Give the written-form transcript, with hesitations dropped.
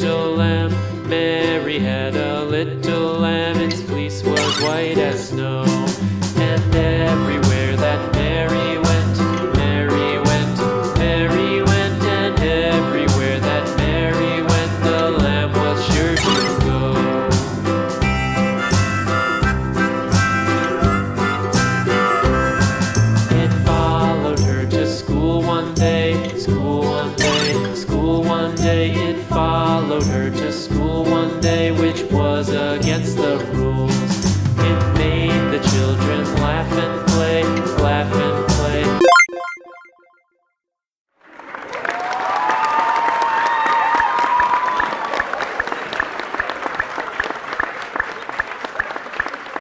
little lamb. Mary had a little lamb, its fleece was white as snow. And everywhere that Mary went, Mary went, Mary went, and everywhere that Mary went, the lamb was sure to go. It followed her to school one day, school one day, school one day. It followed her to school one day with